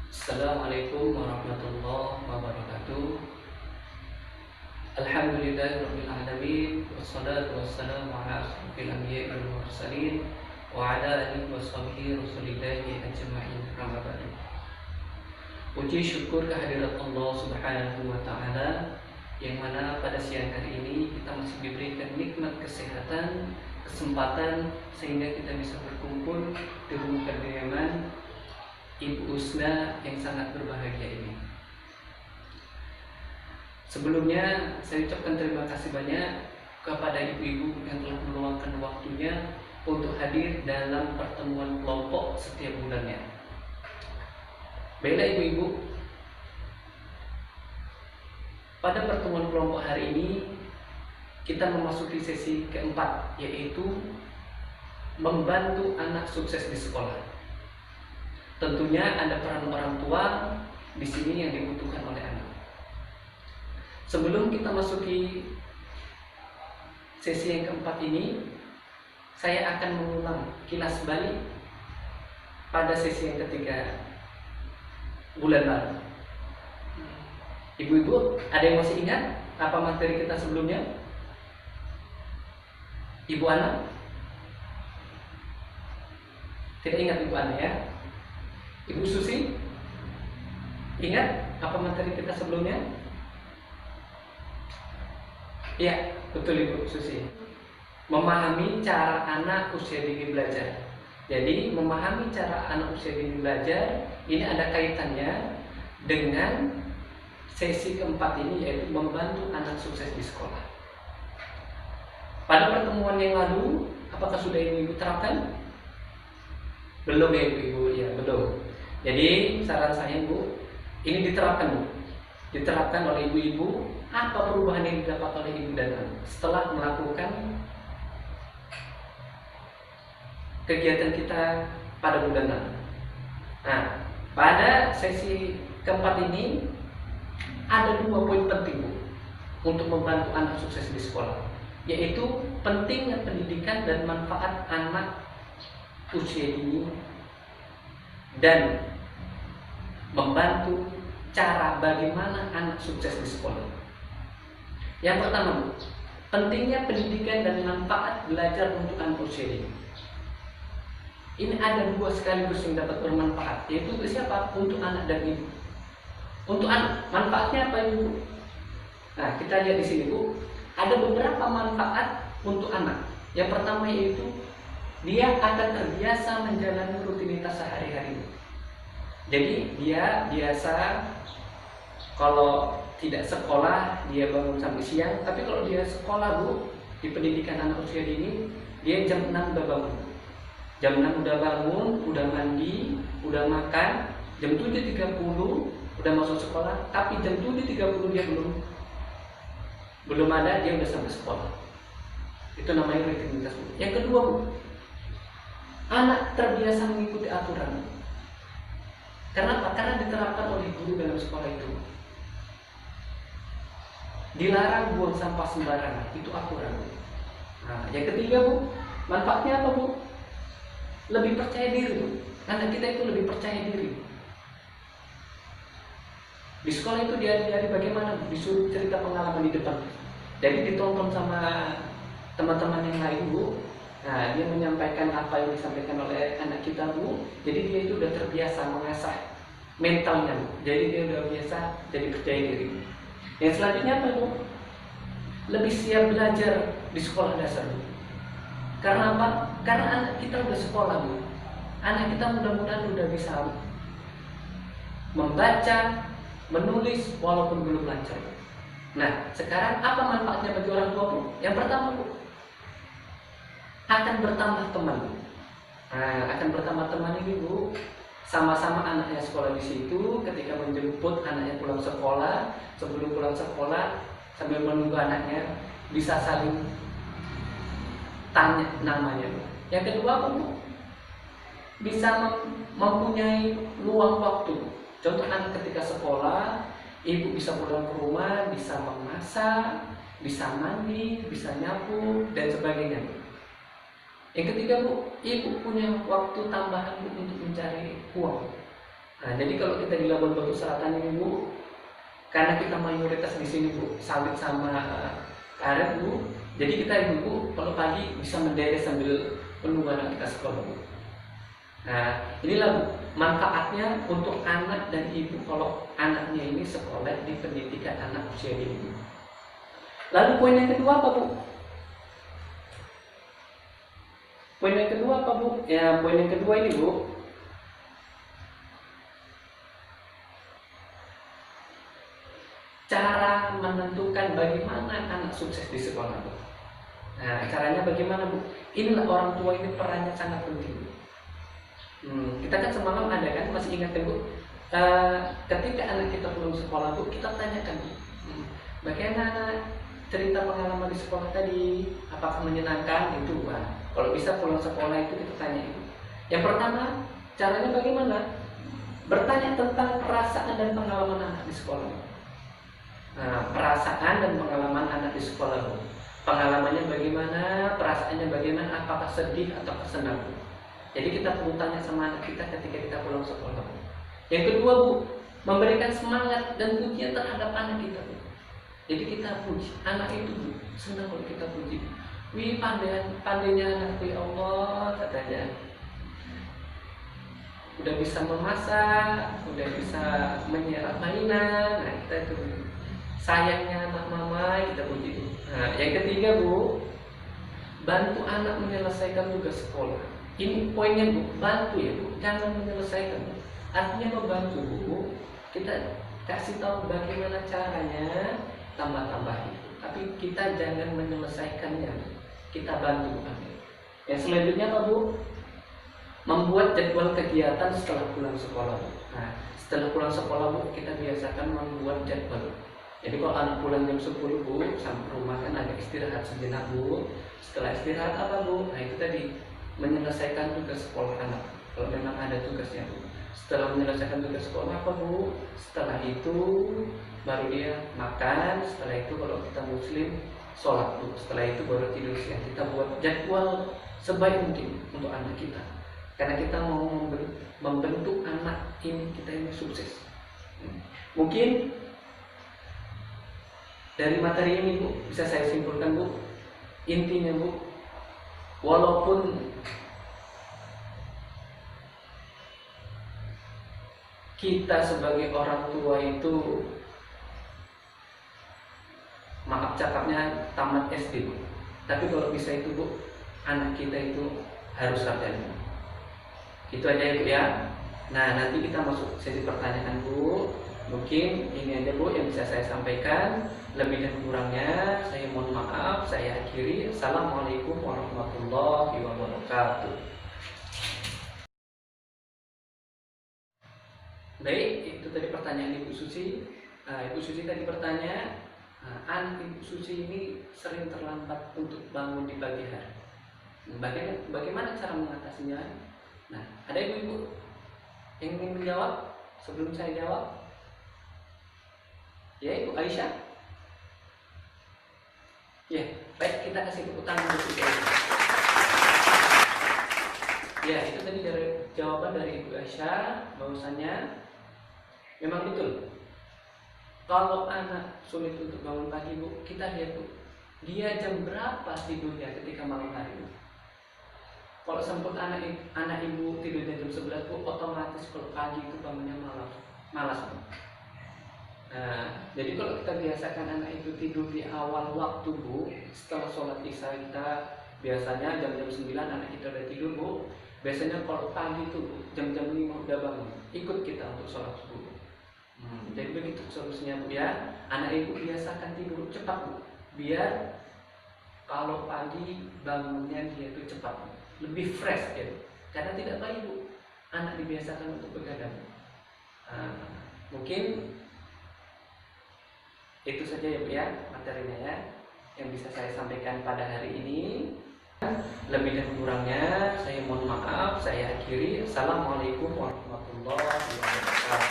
Assalamualaikum warahmatullahi wabarakatuh. Alhamdulillahirabbil alamin wassalatu wassalamu ala asyrofil anbiya'i wal mursalin wa ala alihi washabihi rasulillahi ajma'in. Amma ba'du. Puji syukur kehadirat Allah Subhanahu wa taala yang mana pada siang hari ini kita masih diberikan nikmat kesehatan, kesempatan sehingga kita bisa berkumpul di rumah kediaman Ibu Usna yang sangat berbahagia ini. Sebelumnya saya ucapkan terima kasih banyak kepada ibu-ibu yang telah meluangkan waktunya untuk hadir dalam pertemuan kelompok setiap bulannya. Baiklah ibu-ibu, pada pertemuan kelompok hari ini kita memasuki sesi keempat, yaitu membantu anak sukses di sekolah. Tentunya ada peran orang tua di sini yang dibutuhkan oleh anak. Sebelum kita masuki sesi yang keempat ini, saya akan mengulang kilas balik pada sesi yang ketiga bulan lalu. Ibu-ibu, ada yang masih ingat apa materi kita sebelumnya? Ibu Ana? Tidak ingat Ibu Ana ya? Ibu Susi, ingat apa materi kita sebelumnya? Iya, betul Ibu Susi. Memahami cara anak usia dini belajar. Jadi memahami cara anak usia dini belajar ini ada kaitannya dengan sesi keempat ini, yaitu membantu anak sukses di sekolah. Pada pertemuan yang lalu, apakah sudah Ibu terapkan? Belum ya Ibu? Ya belum. Jadi saran saya Bu, ini diterapkan Bu. Diterapkan oleh ibu-ibu. Apa perubahan yang didapat oleh ibu dan anak setelah melakukan kegiatan kita pada bulan lalu? Nah, pada sesi keempat ini ada 2 poin penting Bu untuk membantu anak sukses di sekolah, yaitu pentingnya pendidikan dan manfaat anak usia dini dan membantu cara bagaimana anak sukses di sekolah. Yang pertama, pentingnya pendidikan dan manfaat belajar untuk anak usia dini. Ini ada 2 sekaligus yang dapat bermanfaat, yaitu untuk siapa? Untuk anak dan ibu. Untuk anak, manfaatnya apa Ibu? Nah, kita lihat di sini Bu, ada beberapa manfaat untuk anak. Yang pertama yaitu dia akan terbiasa menjalani rutinitas sehari-hari. Jadi dia biasa kalau tidak sekolah dia bangun sampai siang, tapi kalau dia sekolah Bu, di pendidikan anak usia dini, dia jam 6 udah bangun. Jam 6 udah bangun, udah mandi, udah makan, jam 7.30 udah masuk sekolah, tapi jam 7.30 dia belum ada, dia udah sampai sekolah. Itu namanya rutinitas Bu. Yang kedua Bu, anak terbiasa mengikuti aturan. Karena apa? Karena diterapkan oleh guru dalam sekolah itu. Dilarang buang sampah sembarangan, itu aturan. Nah, yang ketiga Bu, manfaatnya apa Bu? Lebih percaya diri Bu. Anak kita itu lebih percaya diri. Di sekolah itu diajari bagaimana disuruh cerita pengalaman di depan. Jadi ditonton sama teman-teman yang lain Bu. Nah, dia menyampaikan apa yang disampaikan oleh anak kita Bu. Jadi dia itu sudah terbiasa mengasah mentalnya Bu. Jadi dia sudah biasa jadi percaya diri. Yang selanjutnya apa Bu? Lebih siap belajar di sekolah dasar Bu. Karena apa? Karena anak kita sudah sekolah Bu. Anak kita mudah-mudahan sudah bisa membaca, menulis walaupun belum lancar. Nah, sekarang apa manfaatnya bagi orang tua Bu? Yang pertama Bu, akan bertambah teman. Nah, akan bertambah teman ini Bu, sama-sama anaknya sekolah di situ. Ketika menjemput anaknya pulang sekolah, sebelum pulang sekolah sambil menunggu anaknya bisa saling tanya namanya Bu. Yang kedua Bu, bisa mempunyai luang waktu. Contoh anak ketika sekolah, ibu bisa pulang ke rumah, bisa memasak, bisa mandi, bisa nyapu dan sebagainya. Yang ketiga Bu, ibu punya waktu tambahan Bu untuk mencari uang. Nah, jadi kalau kita di Labuan Batu Selatan ini Bu, karena kita mayoritas di sini Bu sawit sama karet Bu, jadi kita ibu Bu kalau pagi bisa menderek sambil menunggu anak kita sekolah Bu. Nah, inilah Bu manfaatnya untuk anak dan ibu kalau anaknya ini sekolah di pendidikan anak usia dini. Lalu poin yang kedua apa Bu? Poin yang kedua apa Bu? Ya, poin yang kedua ini Bu, cara menentukan bagaimana anak sukses di sekolah Bu. Nah, caranya bagaimana Bu? Inilah orang tua ini perannya sangat penting Bu. Kita kan semalam ada kan, masih ingat kan Bu? Ketika anak kita pulang sekolah Bu, kita tanyakan Bu, bagaimana cerita pengalaman di sekolah tadi? Apakah menyenangkan? Itu kalau bisa pulang sekolah itu kita tanya itu. Yang pertama, caranya bagaimana? Bertanya tentang perasaan dan pengalaman anak di sekolah. Nah, perasaan dan pengalaman anak di sekolah Bu. Pengalamannya bagaimana? Perasaannya bagaimana? Apakah sedih atau senang? Jadi kita perlu tanya sama anak kita ketika kita pulang sekolah. Yang kedua Bu, memberikan semangat dan pujian terhadap anak kita Bu. Jadi kita puji anak itu Bu, senang kalau kita puji. Wih, pandainya anakku ya Allah, katanya. Udah bisa memasak, udah bisa menyerap mainan. Nah, kita itu sayangnya anak mama, kita puji. Nah, yang ketiga Bu, bantu anak menyelesaikan tugas sekolah. Ini poinnya Bu, bantu ya Bu, jangan menyelesaikan Bu. Artinya membantu Bu, kita kasih tahu bagaimana caranya tambah-tambah itu. Tapi kita jangan menyelesaikannya, kita bantu Bu. Yang selanjutnya apa Bu? Membuat jadwal kegiatan setelah pulang sekolah Bu. Nah, setelah pulang sekolah Bu, kita biasakan membuat jadwal. Jadi kalau anak pulang jam 10 Bu, sampai rumah kan agak istirahat sejenak Bu. Setelah istirahat apa Bu? Nah itu tadi, menyelesaikan tugas sekolah anak kalau memang ada tugasnya Bu. Setelah menyelesaikan tugas sekolah apa Bu? Setelah itu baru dia makan. Setelah itu kalau kita muslim sholat Bu. Setelah itu baru tidur siang. Kita buat jadwal sebaik mungkin untuk anak kita, karena kita mau membentuk anak ini kita ini sukses. Mungkin dari materi ini Bu bisa saya simpulkan Bu, intinya Bu, walaupun kita sebagai orang tua itu, maaf cakapnya, tamat SD Bu, tapi kalau bisa itu Bu, anak kita itu harus sarjana. Itu aja ya Bu ya. Nah nanti kita masuk sesi pertanyaan Bu. Mungkin ini aja Bu yang bisa saya sampaikan. Lebih dan kurangnya saya mohon maaf. Saya akhiri. Assalamualaikum warahmatullahi wabarakatuh. Baik, itu tadi pertanyaan Ibu Susi. Ibu Susi tadi bertanya, anak Ibu Susi ini sering terlambat untuk bangun di pagi hari. Bagaimana cara mengatasinya? Nah, ada ibu-ibu yang ingin menjawab sebelum saya jawab? Ya, Ibu Aisyah. Ya, baik, kita kasih tepuk tangan untuk Ibu Aisyah. Ya, itu tadi dari jawaban dari Ibu Aisyah, bahwasannya memang betul. Kalau anak sulit untuk bangun pagi Bu, kita lihat Bu, dia jam berapa tidurnya ketika malam hari Bu. Kalau sempat anak ibu tidurnya jam 11 Bu, otomatis kalau pagi itu bangunnya malas Bu. Nah, jadi kalau kita biasakan anak itu tidur di awal waktu Bu, setelah sholat isya kita biasanya jam-jam 9 anak kita udah tidur Bu. Biasanya kalau pagi itu Bu, jam-jam 5 udah bangun, ikut kita untuk sholat subuh. Jadi begitu solusinya Bu ya. Anak ibu biasakan tidur cepat Bu, biar kalau pagi bangunnya dia itu cepat Bu, lebih fresh ya, karena tidak baik Bu anak dibiasakan untuk begadang. Mungkin itu saja ya Bu ya materinya ya yang bisa saya sampaikan pada hari ini. Lebih dan kurangnya saya mohon maaf, saya akhiri. Assalamualaikum warahmatullahi wabarakatuh.